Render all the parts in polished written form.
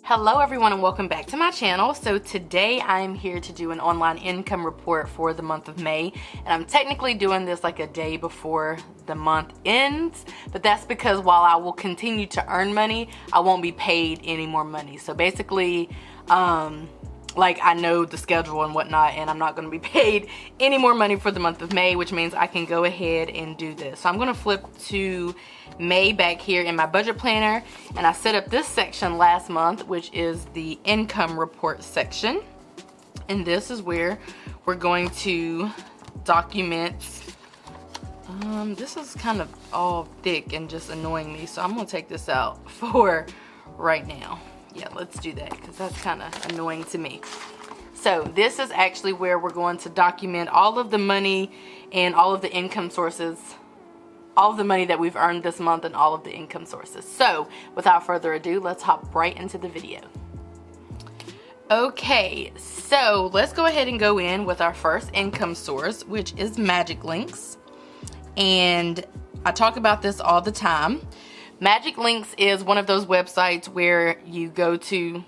Hello everyone and welcome back to my channel. So today I'm here to do an online income report for the month of May, and I'm technically doing this like a day before the month ends, but that's because while I will continue to earn money, I won't be paid any more money. So basically like I know the schedule and whatnot, and I'm not going to be paid any more money for the month of May, which means I can go ahead and do this. So I'm going to flip to May back here in my budget planner, and I set up this section last month, which is the income report section, and this is where we're going to document. This is kind of all thick and just annoying me, so I'm going to take this out for right now. Yeah, let's do that because that's kind of annoying to me. So this is actually where we're going to document all of the money and all of the income sources, all of the money that we've earned this month and all of the income sources. So without further ado, let's hop right into the video. Okay, so let's go ahead and go in with our first income source, which is MagicLinks. And I talk about this all the time. MagicLinks is one of those websites where you go to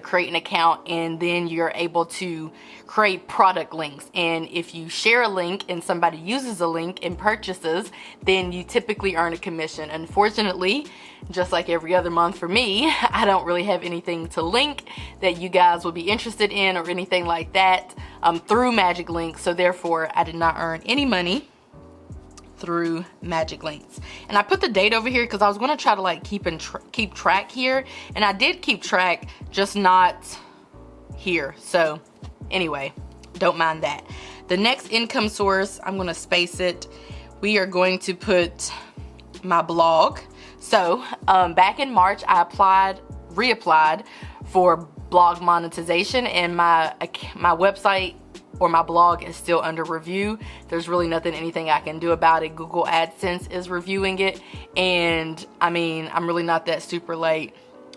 create an account, and then you're able to create product links. And if you share a link and somebody uses a link and purchases, then you typically earn a commission. Unfortunately, just like every other month for me, I don't really have anything to link that you guys would be interested in or anything like that through MagicLinks. So therefore, I did not earn any money through MagicLinks. And I put the date over here because I was going to try to like keep track here, and I did keep track, just not here. So anyway, don't mind that. The next income source, I'm going to space it. We are going to put my blog. So back in March, I reapplied for blog monetization, and my website or my blog is still under review. There's really anything I can do about it. Google AdSense is reviewing it, and I mean, I'm really not that super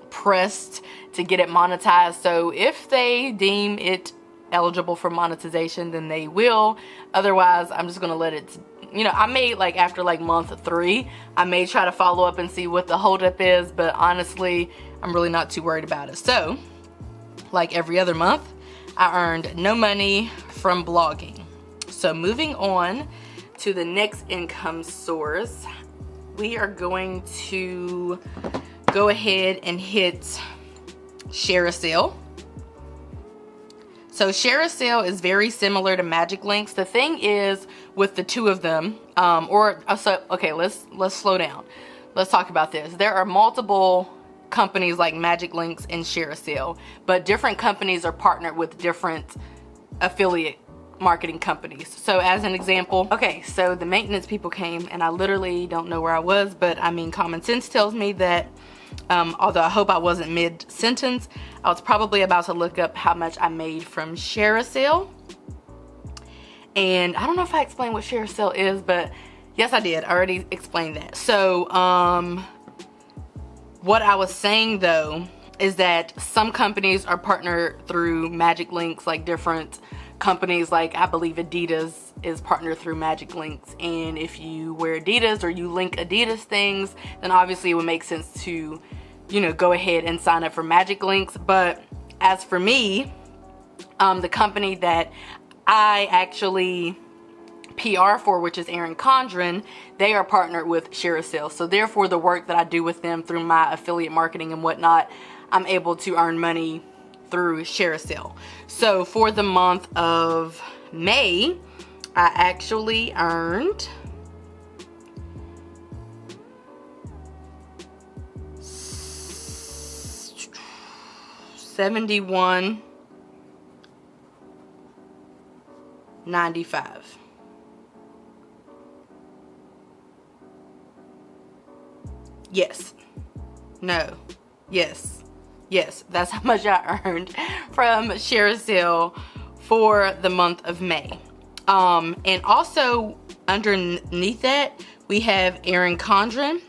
pressed to get it monetized. So if they deem it eligible for monetization, then they will. Otherwise, I'm just gonna let it, I may after month 3, I may try to follow up and see what the holdup is, but honestly, I'm really not too worried about it. So like every other month, I earned no money from blogging. So moving on to the next income source, we are going to go ahead and hit ShareASale. So ShareASale is very similar to MagicLinks. The thing is with the two of them, okay, let's slow down. Let's talk about this. There are multiple companies like MagicLinks and ShareASale, but different companies are partnered with different affiliate marketing companies. So as an example, okay, so the maintenance people came, and I literally don't know where I was, but I mean, common sense tells me that although I hope I wasn't mid-sentence, I was probably about to look up how much I made from ShareASale. And I don't know if I explained what ShareASale is, but yes, I did. I already explained that. So what I was saying though is that some companies are partnered through MagicLinks, like different companies, like I believe Adidas is partnered through MagicLinks, and if you wear Adidas or you link Adidas things, then obviously it would make sense to, go ahead and sign up for MagicLinks. But as for me, the company that I actually PR for, which is Erin Condren, they are partnered with ShareASale. So therefore, the work that I do with them through my affiliate marketing and whatnot, I'm able to earn money through ShareASale. So for the month of May, I actually earned $71.95. Yes. No. Yes. Yes. That's how much I earned from ShareASale for the month of May. And also underneath that, we have Erin Condren.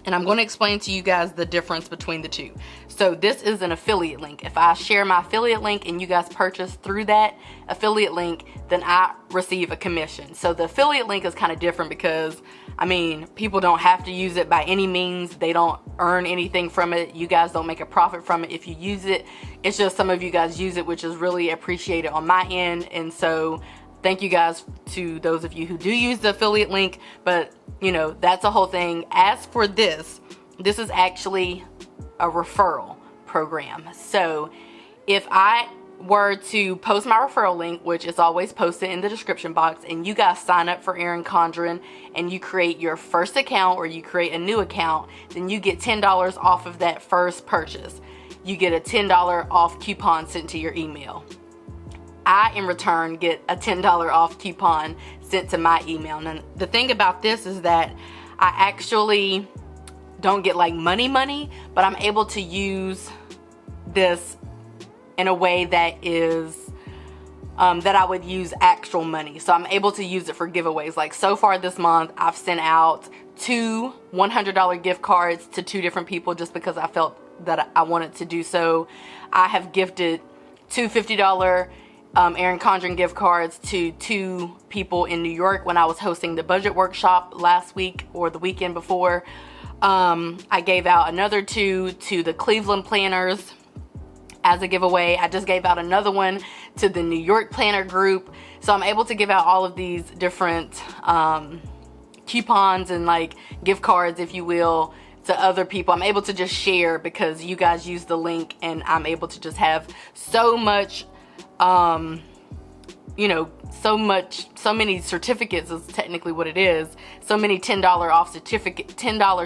And I'm going to explain to you guys the difference between the two. So this is an affiliate link. If I share my affiliate link and you guys purchase through that affiliate link, then I receive a commission. So the affiliate link is kind of different because, I mean, people don't have to use it by any means. They don't earn anything from it. You guys don't make a profit from it if you use it. It's just some of you guys use it, which is really appreciated on my end. And so thank you guys to those of you who do use the affiliate link, but you know, that's a whole thing. As for this is actually a referral program. So if I were to post my referral link, which is always posted in the description box, and you guys sign up for Erin Condren and you create your first account or you create a new account, then you get $10 off of that first purchase. You get a $10 off coupon sent to your email. I, in return, get a $10 off coupon sent to my email. And the thing about this is that I actually don't get like money, but I'm able to use this in a way that is that I would use actual money. So I'm able to use it for giveaways. Like so far this month, I've sent out 2 $100 gift cards to 2 different people just because I felt that I wanted to do so. I have gifted 2 $50 Erin Condren gift cards to 2 people in New York when I was hosting the budget workshop last week or the weekend before. I gave out another 2 to the Cleveland planners as a giveaway. I just gave out another one to the New York planner group. So I'm able to give out all of these different coupons and like gift cards, if you will, to other people. I'm able to just share because you guys use the link, and I'm able to just have so much you know, so many certificates is technically what it is. So many $10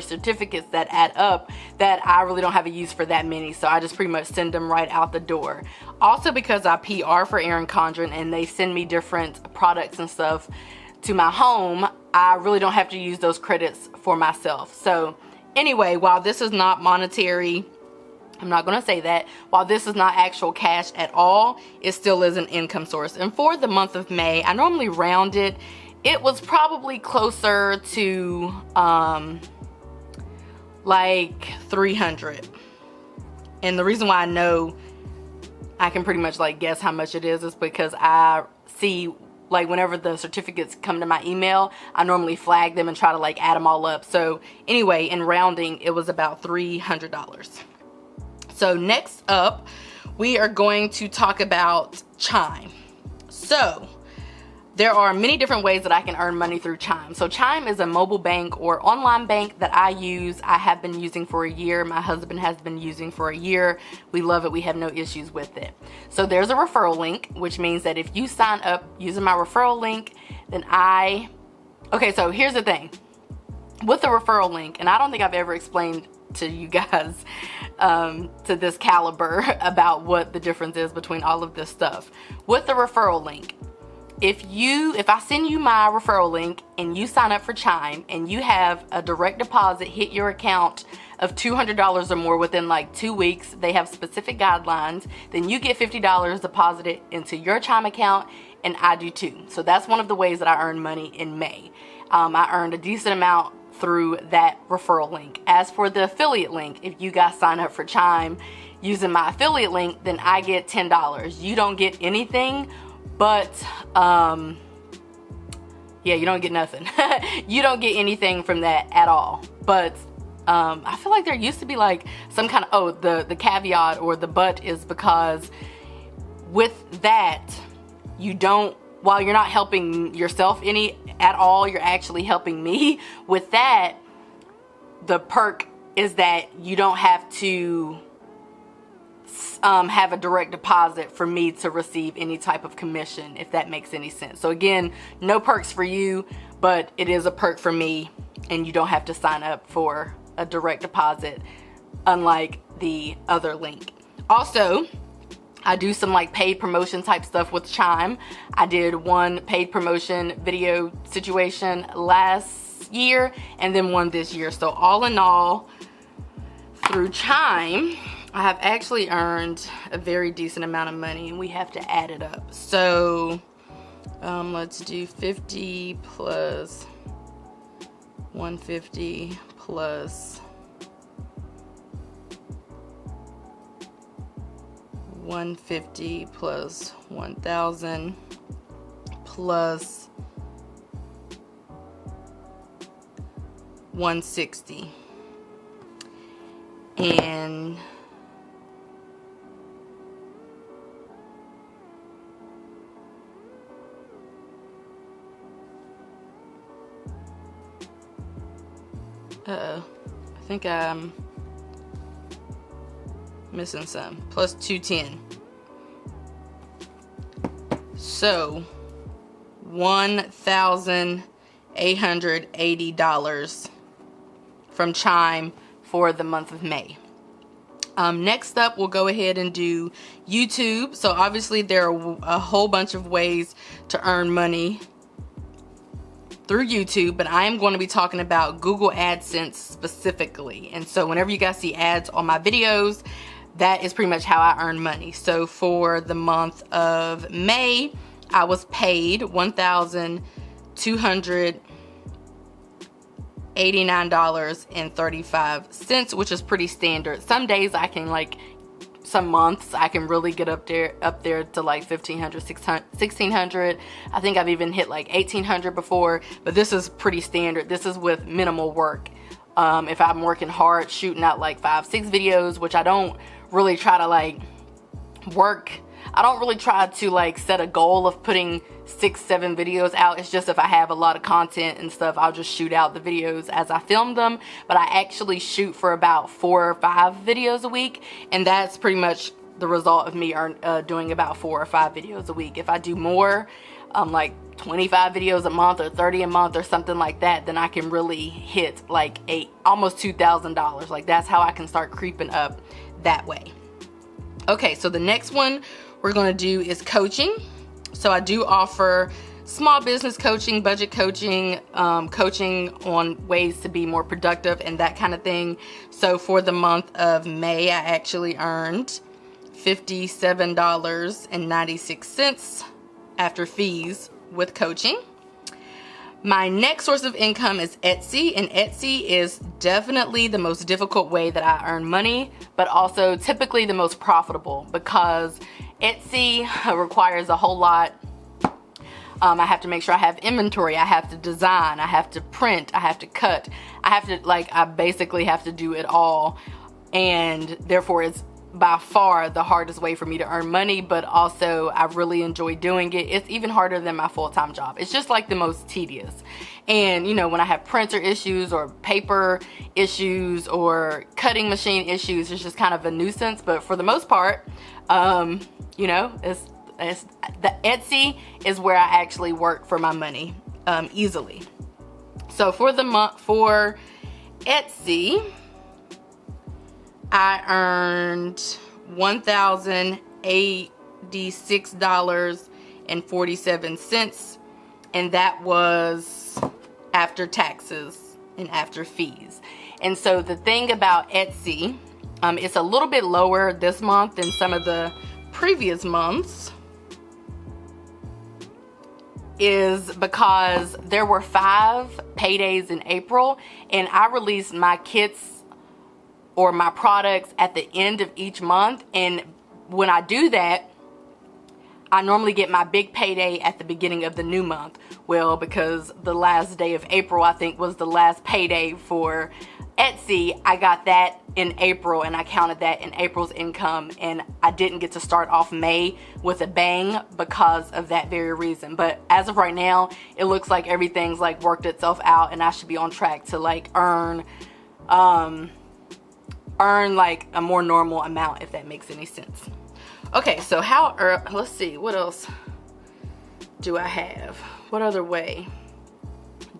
certificates that add up that I really don't have a use for that many. So I just pretty much send them right out the door. Also, because I PR for Erin Condren and they send me different products and stuff to my home, I really don't have to use those credits for myself. So anyway, while this is not monetary, I'm not going to say that. While this is not actual cash at all, it still is an income source. And for the month of May, I normally round it. It was probably closer to like 300. And the reason why I know I can pretty much like guess how much it is because I see like whenever the certificates come to my email, I normally flag them and try to like add them all up. So anyway, in rounding, it was about $300. So next up, we are going to talk about Chime. So there are many different ways that I can earn money through Chime. So Chime is a mobile bank or online bank that I use. I have been using for a year. My husband has been using for a year. We love it. We have no issues with it. So there's a referral link, which means that if you sign up using my referral link, then okay, so here's the thing. With the referral link, and I don't think I've ever explained to you guys to this caliber about what the difference is between all of this stuff. With the referral link, if I send you my referral link and you sign up for Chime and you have a direct deposit hit your account of $200 or more within like 2 weeks, they have specific guidelines, then you get $50 deposited into your Chime account, and I do too. So that's one of the ways that I earned money in May. I earned a decent amount through that referral link. As for the affiliate link, if you guys sign up for Chime using my affiliate link, then I get $10. You don't get anything, but yeah, you don't get nothing. You don't get anything from that at all. But I feel like there used to be like some kind of, the caveat or the but is because with that, you don't, while you're not helping yourself any at all, you're actually helping me. With that, the perk is that you don't have to have a direct deposit for me to receive any type of commission, if that makes any sense. So again, no perks for you, but it is a perk for me, and you don't have to sign up for a direct deposit, unlike the other link. Also, I do some like paid promotion type stuff with Chime. I did one paid promotion video situation last year and then one this year. So all in all, through Chime, I have actually earned a very decent amount of money, and we have to add it up. So let's do 50 plus 150 plus 150 plus 1,000 plus 160. And I think I'm missing some. Plus 210. So $1,880 from Chime for the month of May. Next up, we'll go ahead and do YouTube. So obviously there are a whole bunch of ways to earn money through YouTube, but I am going to be talking about Google AdSense specifically. And so whenever you guys see ads on my videos, that is pretty much how I earn money. So for the month of May, I was paid $1,289.35, which is pretty standard. Some days I can some months I can really get up there to like 1,500, 1,600. I think I've even hit like 1,800 before, but this is pretty standard. This is with minimal work. If I'm working hard, shooting out like 5-6 videos, which I don't really try to I don't really try to set a goal of putting 6-7 videos out. It's just if I have a lot of content and stuff, I'll just shoot out the videos as I film them. But I actually shoot for about 4 or 5 videos a week, and that's pretty much the result of me doing about 4 or 5 videos a week. If I do more, like 25 videos a month or 30 a month or something like that, then I can really hit like almost $2,000. Like that's how I can start creeping up that way. Okay, so the next one we're going to do is coaching. So I do offer small business coaching, budget coaching, coaching on ways to be more productive and that kind of thing. So for the month of May, I actually earned $57.96 after fees with coaching. My next source of income is Etsy, and Etsy is definitely the most difficult way that I earn money, but also typically the most profitable because Etsy requires a whole lot. I have to make sure I have inventory, I have to design, I have to print, I have to cut, I basically have to do it all, and therefore it's by far the hardest way for me to earn money, but also I really enjoy doing it. It's even harder than my full-time job. It's just like the most tedious. And when I have printer issues or paper issues or cutting machine issues, it's just kind of a nuisance. But for the most part, it's the Etsy is where I actually work for my money easily. So for the month for Etsy, I earned $1,086.47, and that was after taxes and after fees. And so the thing about Etsy, it's a little bit lower this month than some of the previous months, is because there were 5 paydays in April, and I released my kits or my products at the end of each month. And when I do that, I normally get my big payday at the beginning of the new month. Well, because the last day of April, I think, was the last payday for Etsy, I got that in April and I counted that in April's income, and I didn't get to start off May with a bang because of that very reason. But as of right now, it looks like everything's worked itself out, and I should be on track to earn a more normal amount, if that makes any sense. Okay, so let's see, what else do I have? What other way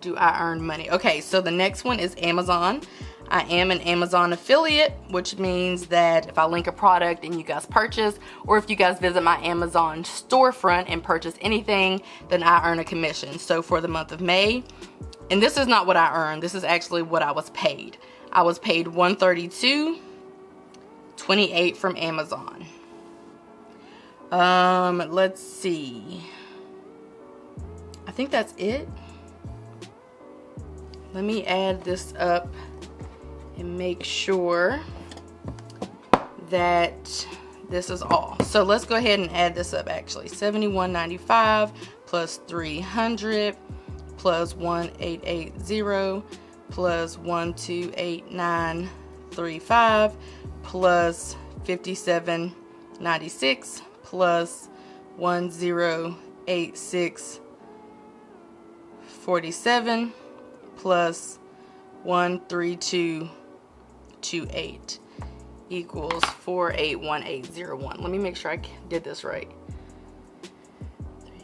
do I earn money? Okay, so the next one is Amazon. I am an Amazon affiliate, which means that if I link a product and you guys purchase, or if you guys visit my Amazon storefront and purchase anything, then I earn a commission. So for the month of May, and this is not what I earned, this is actually what I was paid. I was paid $132.28 from Amazon. Let's see. I think that's it. Let me add this up and make sure that this is all. So let's go ahead and add this up actually. $71.95 plus 300 plus 1880 plus 128935 plus 5796 plus 108647 plus 13228 equals 481801. Let me make sure I did this right.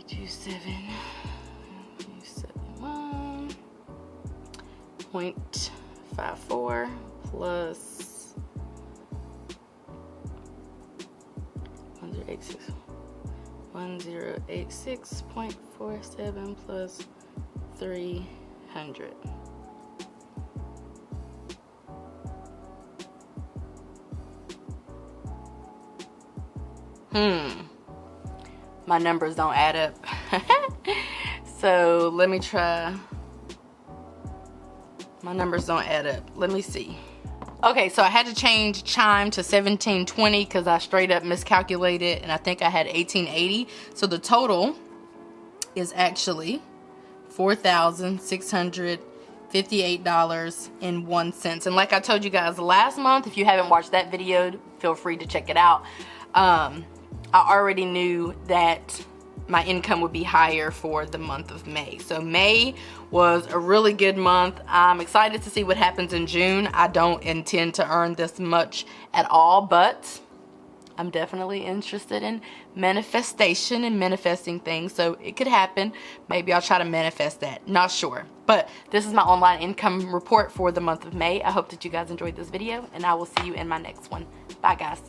327.54 plus 1086.47 plus 300. My numbers don't add up. So let me try. My numbers don't add up. Let me see. Okay, so I had to change Chime to 1720 because I straight up miscalculated, and I think I had 1880. So the total is actually $4,658.01. And like I told you guys last month, if you haven't watched that video, feel free to check it out. I already knew that my income would be higher for the month of May. So May was a really good month. I'm excited to see what happens in June. I don't intend to earn this much at all, but I'm definitely interested in manifestation and manifesting things. So it could happen. Maybe I'll try to manifest that. Not sure. But this is my online income report for the month of May. I hope that you guys enjoyed this video, and I will see you in my next one. Bye, guys.